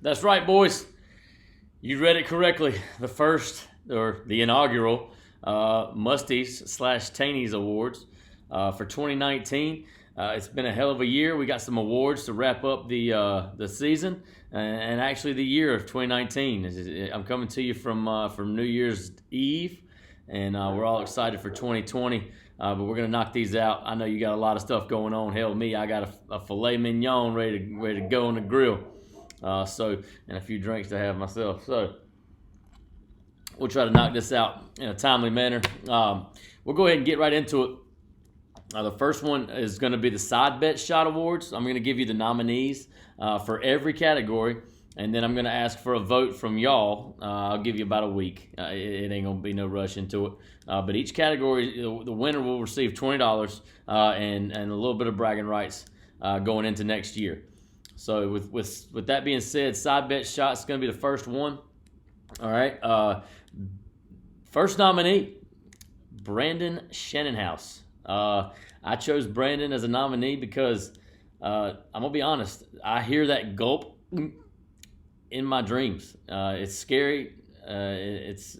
That's right, boys. You read it correctly. The first, or the inaugural, Musties slash Tainties Awards for 2019. It's been a hell of a year. We got some awards to wrap up the season and actually the year of 2019. I'm coming to you from New Year's Eve, and we're all excited for 2020. But we're gonna knock these out. I know you got a lot of stuff going on. Hell, me, I got a filet mignon ready to go on the grill. And a few drinks to have myself. So we'll try to knock this out in a timely manner. We'll go ahead and get right into it. The first one is going to be the Side Bet Shot Awards. I'm going to give you the nominees for every category, and then I'm going to ask for a vote from y'all. I'll give you about a week. It ain't going to be no rush into it. But each category, the winner will receive $20 and a little bit of bragging rights going into next year. So with that being said, Side Bet Shot's going to be the first one. All right. First nominee, Brandon Shannonhouse. I chose Brandon as a nominee because I'm gonna be honest. I hear that gulp in my dreams. It's scary. It's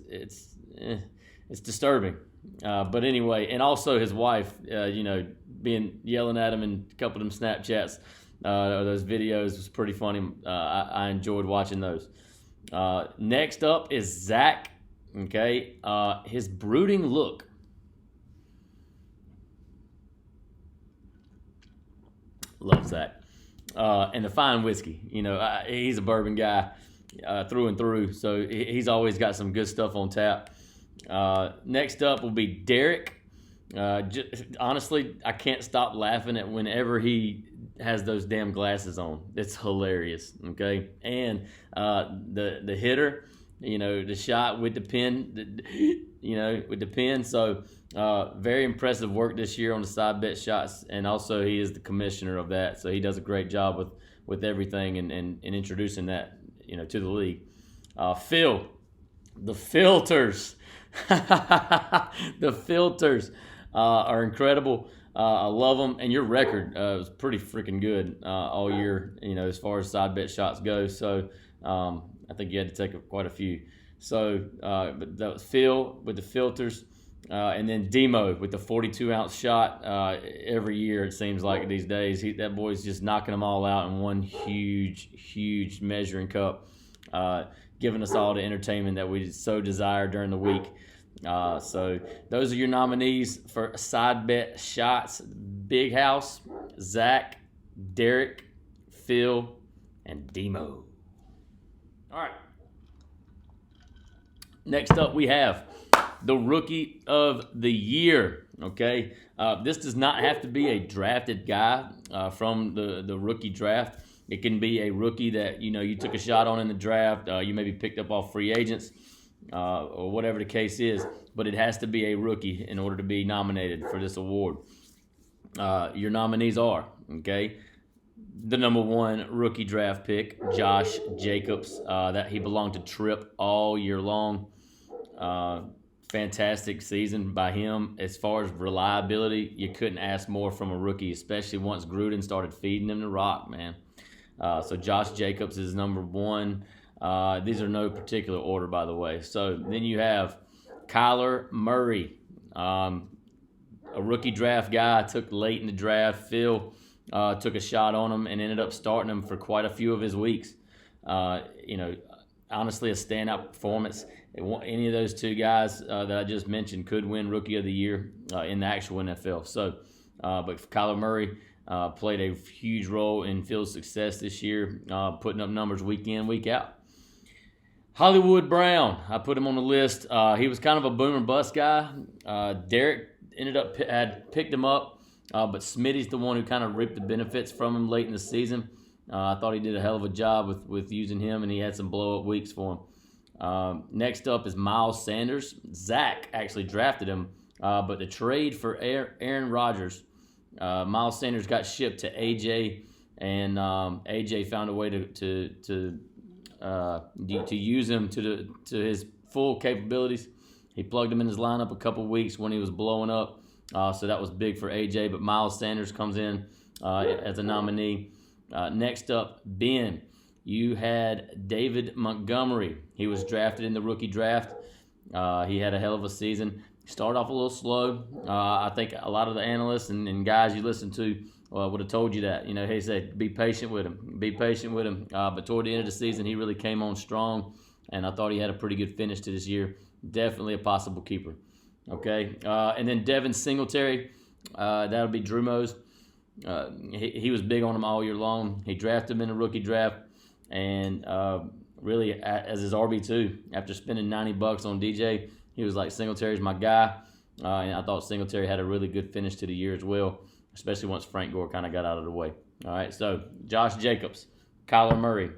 disturbing. But anyway, and also his wife, being yelling at him in a couple of them Snapchats. Those videos was pretty funny. I enjoyed watching those. Next up is Zach. Okay, his brooding look. Love Zach. And the fine whiskey. He's a bourbon guy through and through, so he's always got some good stuff on tap. Next up will be Derek. Honestly, I can't stop laughing at whenever he has those damn glasses on. It's hilarious. Okay, and the hitter, the shot with the pen, with the pen. So very impressive work this year on the Side Bet Shots, and also he is the commissioner of that, so he does a great job with everything and introducing that to the league. Phil, the filters, the filters are incredible. I love them, and your record was pretty freaking good all year, as far as Side Bet Shots go. So I think you had to take quite a few. So but that was Phil with the filters, and then Demo with the 42-ounce shot. Every year it seems like these days, that boy's just knocking them all out in one huge measuring cup, giving us all the entertainment that we so desire during the week. So those are your nominees for Side Bet Shots: Big House, Zach, Derek, Phil, and Demo. All right. Next up, we have the Rookie of the Year. Okay, this does not have to be a drafted guy from the rookie draft. It can be a rookie that you took a shot on in the draft. You maybe picked up off free agents. Or whatever the case is, but it has to be a rookie in order to be nominated for this award. Your nominees are, the number one rookie draft pick, Josh Jacobs. That he belonged to Trip all year long. Fantastic season by him. As far as reliability, you couldn't ask more from a rookie, especially once Gruden started feeding him the rock, man. So Josh Jacobs is number one. These are no particular order, by the way. So then you have Kyler Murray, a rookie draft guy. Took late in the draft. Phil took a shot on him and ended up starting him for quite a few of his weeks. Honestly, a standout performance. Any of those two guys that I just mentioned could win Rookie of the Year in the actual NFL. So, but Kyler Murray played a huge role in Phil's success this year, putting up numbers week in, week out. Hollywood Brown, I put him on the list. He was kind of a boom or bust guy. Derek had picked him up, but Smitty's the one who kind of reaped the benefits from him late in the season. I thought he did a hell of a job with using him, and he had some blow-up weeks for him. Next up is Miles Sanders. Zach actually drafted him, but the trade for Aaron Rodgers, Miles Sanders got shipped to AJ, and AJ found a way to use him to his full capabilities. He plugged him in his lineup a couple weeks when he was blowing up, so that was big for AJ. But Miles Sanders comes in as a nominee. Next up, Ben. you had David Montgomery. He was drafted in the rookie draft. He had a hell of a season. Started off a little slow. I think a lot of the analysts and guys you listen to would have told you that. He said, be patient with him. Be patient with him. But toward the end of the season, he really came on strong, and I thought he had a pretty good finish to this year. Definitely a possible keeper. Okay, and then Devin Singletary, that'll be Drumo's. He was big on him all year long. He drafted him in a rookie draft, and really as his RB2, after spending $90 on DJ, he was like, Singletary's my guy. And I thought Singletary had a really good finish to the year as well, especially once Frank Gore kind of got out of the way. All right, so Josh Jacobs, Kyler Murray,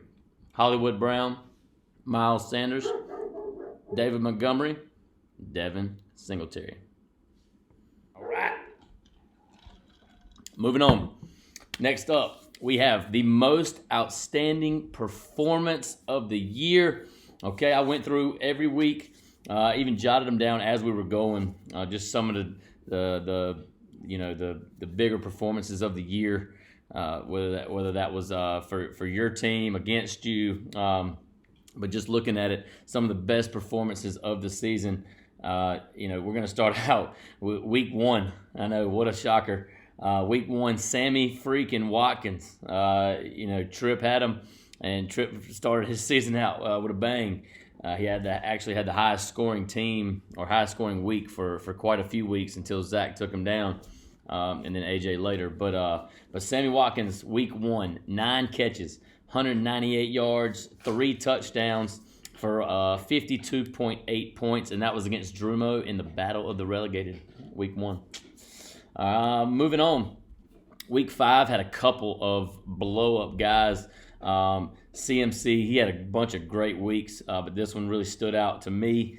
Hollywood Brown, Miles Sanders, David Montgomery, Devin Singletary. All right. Moving on. Next up, we have the most outstanding performance of the year. Okay, I went through every week, even jotted them down as we were going. Just some of the bigger performances of the year, whether that was for your team, against you, but just looking at it, some of the best performances of the season. We're going to start out with week 1. I know, what a shocker. Week 1, Sammy freaking Watkins. Tripp had him, and Tripp started his season out with a bang. He actually had the highest scoring team or highest scoring week for quite a few weeks until Zach took him down, and then AJ later. But Sammy Watkins, week 1, 9 catches, 198 yards, 3 touchdowns for 52.8 points, and that was against Drumo in the Battle of the Relegated, week 1. Moving on, week 5 had a couple of blow-up guys. CMC, he had a bunch of great weeks, but this one really stood out to me.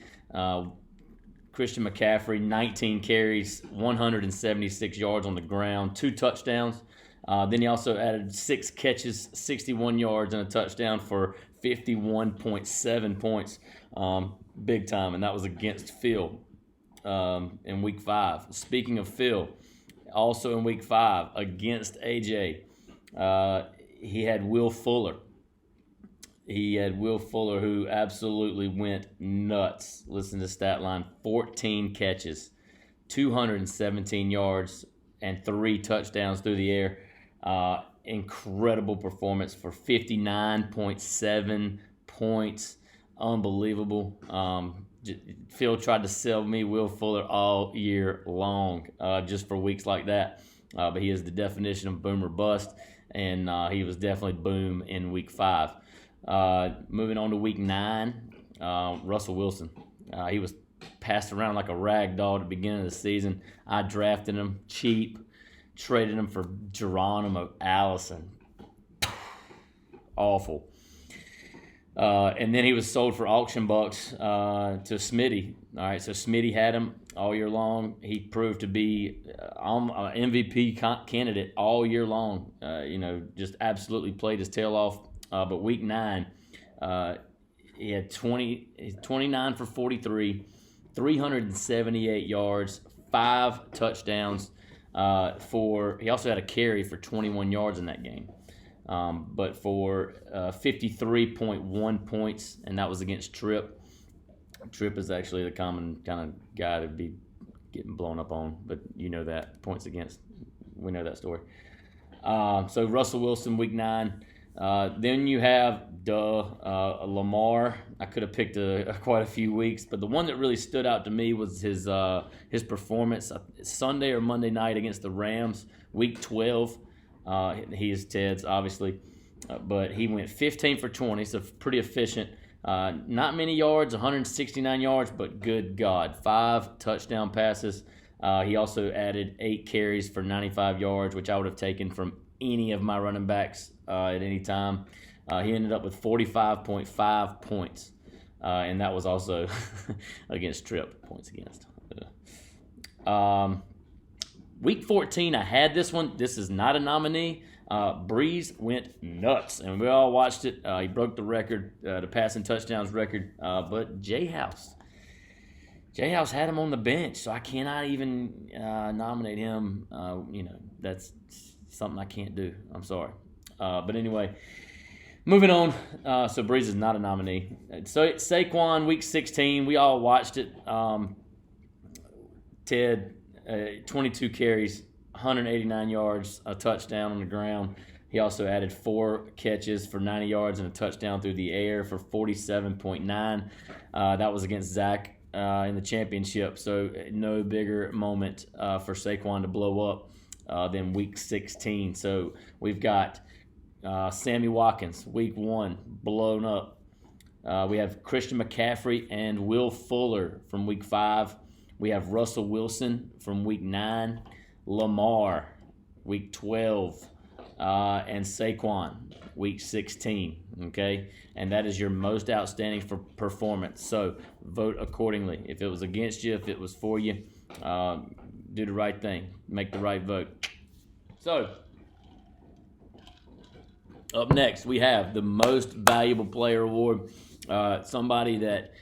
Christian McCaffrey, 19 carries, 176 yards on the ground, 2 touchdowns. Then he also added 6 catches, 61 yards, and a touchdown for 51.7 points. Big time, and that was against Phil in week 5. Speaking of Phil, also in week 5 against AJ, he had Will Fuller. Who absolutely went nuts. Listen to the stat line: 14 catches, 217 yards, and 3 touchdowns through the air. Incredible performance for 59.7 points. Unbelievable. Phil tried to sell me Will Fuller all year long, just for weeks like that. But he is the definition of boom or bust, and he was definitely boom in week 5. Moving on to week 9, Russell Wilson. He was passed around like a rag doll at the beginning of the season. I drafted him cheap, traded him for Geronimo Allison. Awful. And then he was sold for auction bucks to Smitty. All right, so Smitty had him all year long. He proved to be an MVP candidate all year long. Just absolutely played his tail off. But week 9, he had 29 for 43, 378 yards, 5 touchdowns. He also had a carry for 21 yards in that game. But for 53.1 points, and that was against Tripp. Tripp is actually the common kind of guy to be getting blown up on, but you know that, points against. We know that story. So Russell Wilson, week 9. Then you have Lamar. I could have picked quite a few weeks, but the one that really stood out to me was his performance Sunday or Monday night against the Rams, week 12. He is Ted's, obviously, but he went 15 for 20, so pretty efficient. Not many yards, 169 yards, but good God, 5 touchdown passes. He also added 8 carries for 95 yards, which I would have taken from any of my running backs at any time. He ended up with 45.5 points, and that was also against Tripp, points against. Week 14, I had this one. This is not a nominee. Breeze went nuts, and we all watched it. He broke the record, the passing touchdowns record, but J-House had him on the bench, so I cannot even nominate him. That's something I can't do. I'm sorry. But anyway, Moving on, so Breeze is not a nominee. So Saquon, week 16, we all watched it. Ted, 22 carries, 189 yards, a touchdown on the ground. He also added 4 catches for 90 yards and a touchdown through the air for 47.9. That was against Zach in the championship, so no bigger moment for Saquon to blow up than week 16. So we've got Sammy Watkins, week 1, blown up. We have Christian McCaffrey and Will Fuller from week 5. We have Russell Wilson from week 9, Lamar, week 12, and Saquon, week 16, okay? And that is your most outstanding for performance. So vote accordingly. If it was against you, if it was for you, do the right thing. Make the right vote. So up next, we have the Most Valuable Player Award. Somebody that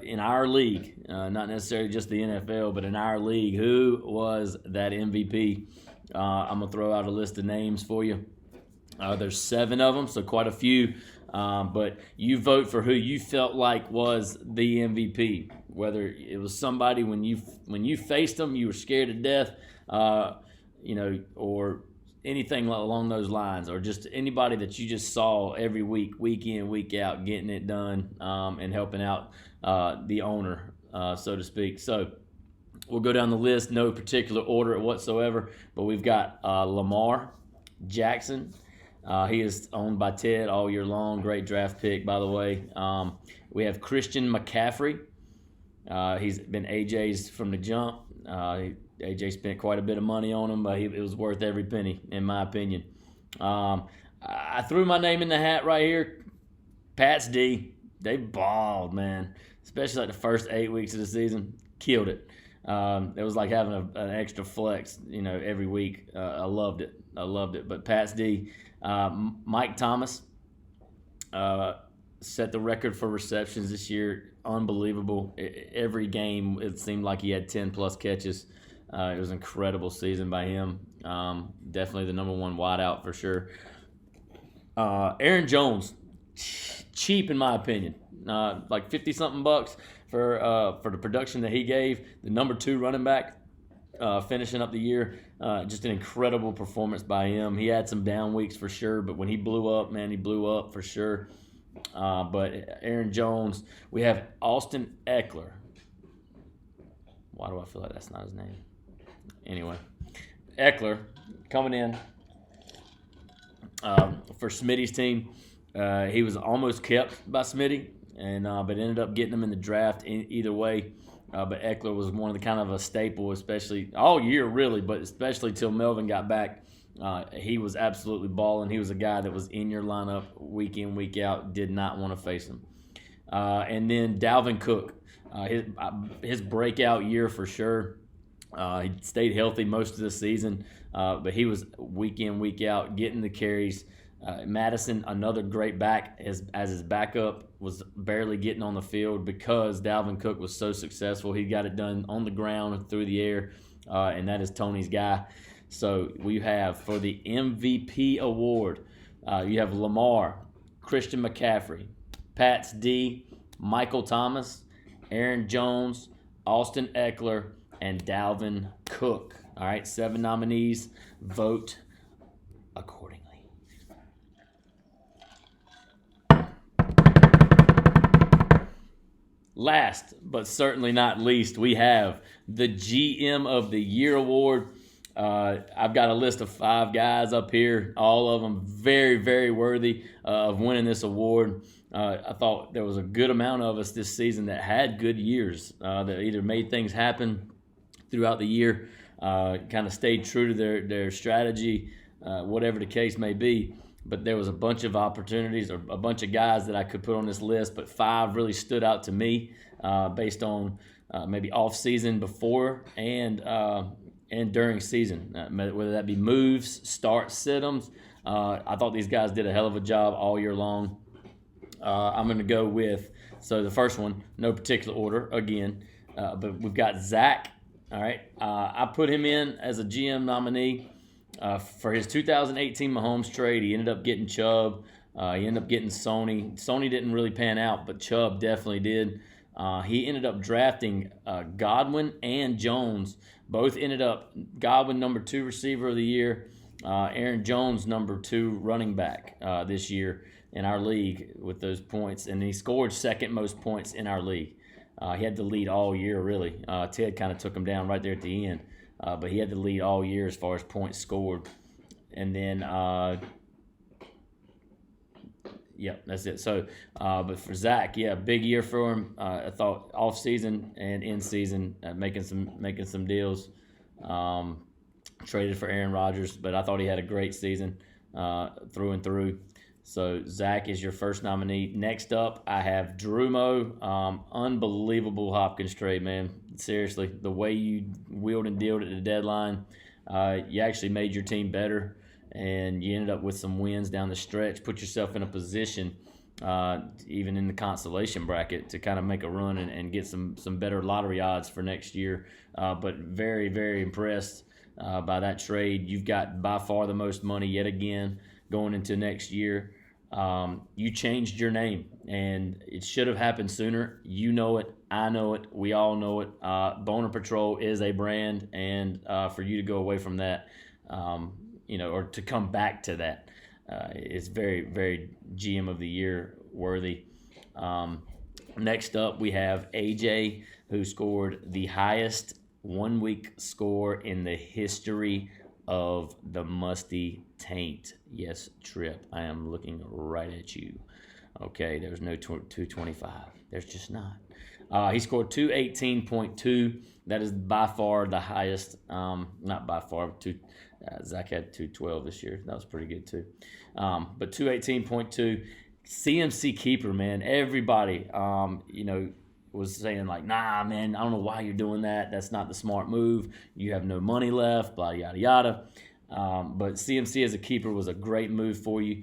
in our league, not necessarily just the NFL, but in our league, who was that MVP? I'm going to throw out a list of names for you. There's 7 of them, so quite a few. But you vote for who you felt like was the MVP. Whether it was somebody when you faced them, you were scared to death, or anything along those lines, or just anybody that you just saw every week, week in, week out, getting it done and helping out the owner, so to speak. So we'll go down the list, no particular order whatsoever, but we've got Lamar Jackson. He is owned by Ted all year long. Great draft pick, by the way. We have Christian McCaffrey. He's been AJ's from the jump. AJ spent quite a bit of money on him, but it was worth every penny, in my opinion. I threw my name in the hat right here. Pats D, they balled, man. Especially like the first 8 weeks of the season. Killed it. It was like having an extra flex, every week. I loved it. But Pats D, Mike Thomas set the record for receptions this year. Unbelievable. Every game, it seemed like he had 10-plus catches. It was an incredible season by him. Definitely the number 1 wideout for sure. Aaron Jones, cheap in my opinion. Like 50-something bucks for the production that he gave. The number 2 running back, finishing up the year. Just an incredible performance by him. He had some down weeks for sure, but when he blew up, man, he blew up for sure. But Aaron Jones, we have Austin Eckler. Why do I feel like that's not his name? Anyway, Eckler coming in for Smitty's team. He was almost kept by Smitty, but ended up getting him in the draft either way. But Eckler was one of the kind of a staple, especially all year really, but especially till Melvin got back. He was absolutely balling. He was a guy that was in your lineup week in, week out. Did not want to face him. And then Dalvin Cook, his breakout year for sure. He stayed healthy most of the season, but he was week in, week out, getting the carries. Madison, another great back, as his backup, was barely getting on the field because Dalvin Cook was so successful. He got it done on the ground and through the air, and that is Tony's guy. So we have, for the MVP award, you have Lamar, Christian McCaffrey, Pats D, Michael Thomas, Aaron Jones, Austin Eckler, and Dalvin Cook. All right, 7 nominees. Vote accordingly. Last, but certainly not least, we have the GM of the Year award. I've got a list of 5 guys up here, all of them very, very worthy of winning this award. I thought there was a good amount of us this season that had good years, that either made things happen throughout the year, kind of stayed true to their strategy, whatever the case may be. But there was a bunch of opportunities, or a bunch of guys that I could put on this list, but 5 really stood out to me based on maybe off-season, before, and during season, whether that be moves, starts, sit-ems. I thought these guys did a hell of a job all year long. I'm going to go with, so the first one, no particular order, again, but we've got Zach. All right, I put him in as a GM nominee for his 2018 Mahomes trade. He ended up getting Chubb. He ended up getting Sony. Sony didn't really pan out, but Chubb definitely did. He ended up drafting Godwin and Jones. Both ended up Godwin number 2 receiver of the year, Aaron Jones number 2 running back this year in our league with those points, and he scored second most points in our league. He had the lead all year, really. Ted kind of took him down right there at the end, but he had the lead all year as far as points scored. And then, yep, that's it. So, but for Zach, yeah, big year for him. I thought off season and in season, making some deals. Traded for Aaron Rodgers, but I thought he had a great season through and through. So Zach is your first nominee. Next up, I have Drumo. Unbelievable Hopkins trade, man. Seriously, the way you wheeled and dealed at the deadline, you actually made your team better, and you ended up with some wins down the stretch. Put yourself in a position, even in the consolation bracket, to kind of make a run and get some better lottery odds for next year. But very, very impressed by that trade. You've got by far the most money yet again going into next year. You changed your name, and it should have happened sooner. You know it. I know it. We all know it. Boner Patrol is a brand, and for you to go away from that, or to come back to that, is very, very GM of the Year worthy. Next up, we have AJ, who scored the highest 1-week score in the history of the Musty Taint. Yes, Trip, I am looking right at you. Okay, there's no 225. There's just not. He scored 218.2. That is by far the highest. Not by far. Zach had 212 this year. That was pretty good too. But 218.2. CMC keeper, man. Everybody, was saying like, nah, man, I don't know why you're doing that. That's not the smart move. You have no money left, blah, yada, yada. But CMC as a keeper was a great move for you.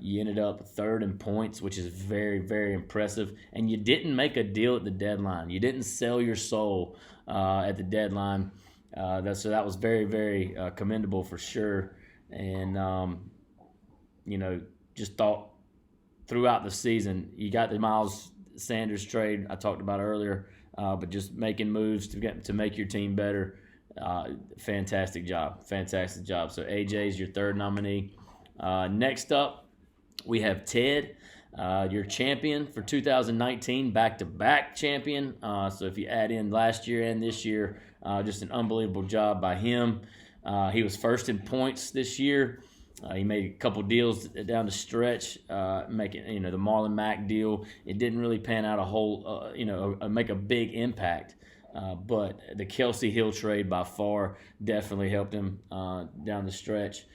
You ended up third in points, which is very, very impressive. And you didn't make a deal at the deadline. You didn't sell your soul at the deadline. So that was very, very commendable for sure. And, just thought throughout the season, you got the Miles Sanders trade I talked about earlier, but just making moves to make your team better. Fantastic job. So AJ is your third nominee. Next up, we have Ted, your champion for 2019, back-to-back champion. So if you add in last year and this year, just an unbelievable job by him. He was first in points this year. He made a couple deals down the stretch, making the Marlon Mack deal. It didn't really pan out a whole, make a big impact. But the Kelsey Hill trade by far definitely helped him down the stretch.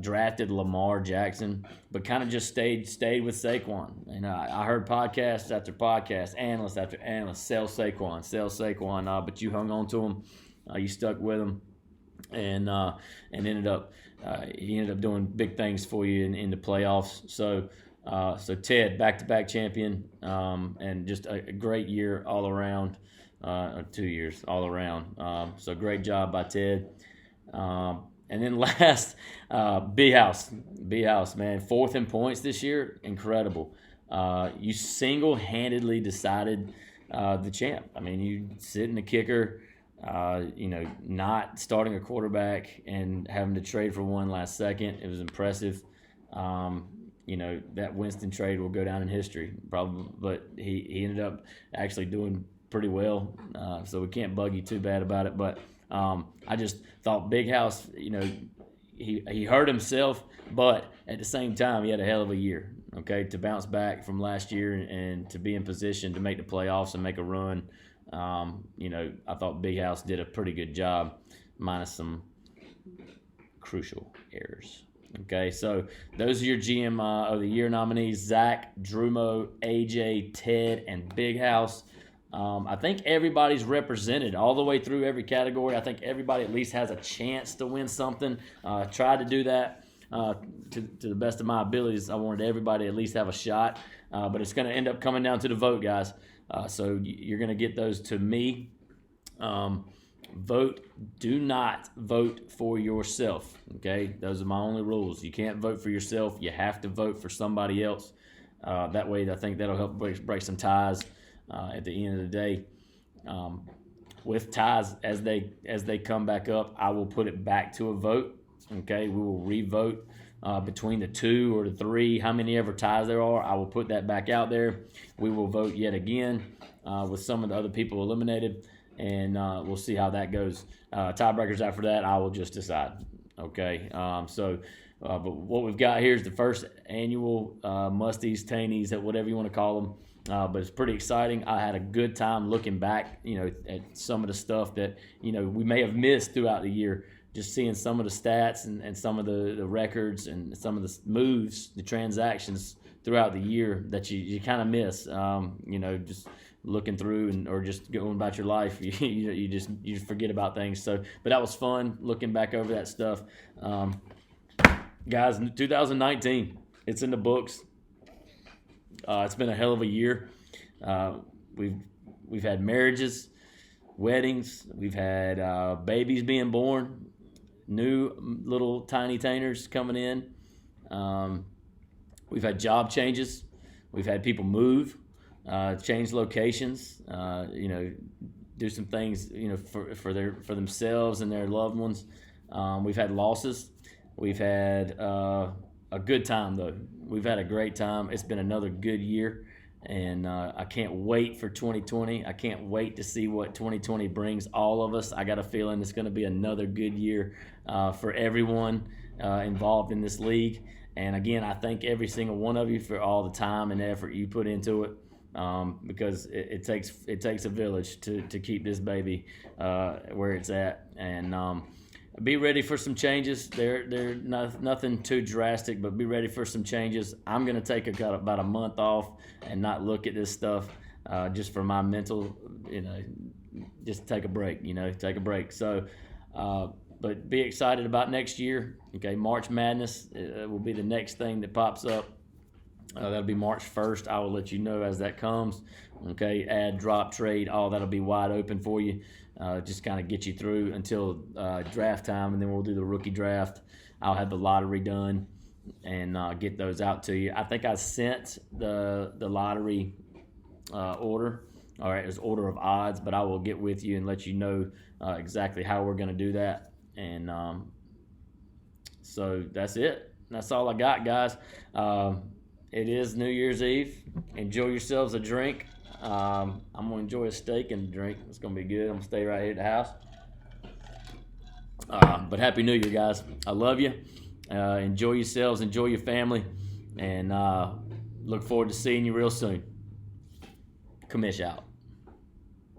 Drafted Lamar Jackson, but kind of just stayed with Saquon. I heard podcast after podcast, analyst after analyst, sell Saquon. But you hung on to him. You stuck with him, and ended up. He ended up doing big things for you in the playoffs. So Ted, back-to-back champion, and just a great year all around, 2 years all around. So great job by Ted. And then last, B House, man, fourth in points this year, incredible. You single-handedly decided the champ. I mean, you sit in the kicker. Not starting a quarterback and having to trade for one last second. It was impressive. That Winston trade will go down in history probably, but he ended up actually doing pretty well. So we can't bug you too bad about it. But I just thought Big House, he hurt himself, but at the same time, he had a hell of a year, okay, to bounce back from last year and to be in position to make the playoffs and make a run. I thought Big House did a pretty good job, minus some crucial errors. Okay, so those are your GM of the Year nominees: Zach, Drumo, AJ, Ted, and Big House. I think everybody's represented all the way through every category. I think everybody at least has a chance to win something. Tried to do that to the best of my abilities. I wanted everybody to at least have a shot, but it's going to end up coming down to the vote, guys. So you're going to get those to me. Vote. Do not vote for yourself. Okay, those are my only rules. You can't vote for yourself. You have to vote for somebody else. That way, I think that'll help break some ties at the end of the day. With ties as they come back up, I will put it back to a vote. Okay, we will re-vote between the 2 or the 3, how many ever ties there are. I will put that back out there. We will vote yet again with some of the other people eliminated, and we'll see how that goes. Tiebreakers after that, I will just decide. Okay, but what we've got here is the first annual Musties, Tainties, whatever you want to call them. But it's pretty exciting. I had a good time looking back, at some of the stuff that, we may have missed throughout the year. Just seeing some of the stats and some of the records and some of the moves, the transactions throughout the year that you kind of miss. Just looking through or just going about your life, you just forget about things. So, but that was fun looking back over that stuff. Guys, 2019, it's in the books. It's been a hell of a year. We've had marriages, weddings. We've had babies being born, new little tiny Tainers coming in. We've had job changes. We've had people move, change locations. Do some things for themselves and their loved ones. We've had losses. We've had a good time, though. We've had a great time. It's been another good year, and I can't wait for 2020. I can't wait to see what 2020 brings all of us. I got a feeling it's going to be another good year for everyone involved in this league. And again, I thank every single one of you for all the time and effort you put into it, because it takes a village to keep this baby where it's at. And be ready for some changes. They're nothing too drastic, but be ready for some changes. I'm going to take about a month off and not look at this stuff just for my mental, just take a break, take a break. So, but be excited about next year. Okay, March Madness will be the next thing that pops up. That'll be March 1st. I will let you know as that comes. Okay, add, drop, trade, all that'll be wide open for you. Just kind of get you through until draft time, and then we'll do the rookie draft. I'll have the lottery done and get those out to you. I think I sent the lottery order. All right, it's order of odds, but I will get with you and let you know exactly how we're going to do that. And so that's it. That's all I got, guys. It is New Year's Eve. Enjoy yourselves a drink. I'm going to enjoy a steak and a drink. It's going to be good. I'm going to stay right here at the house. But Happy New Year, guys. I love you. Enjoy yourselves. Enjoy your family. And look forward to seeing you real soon. Commish out.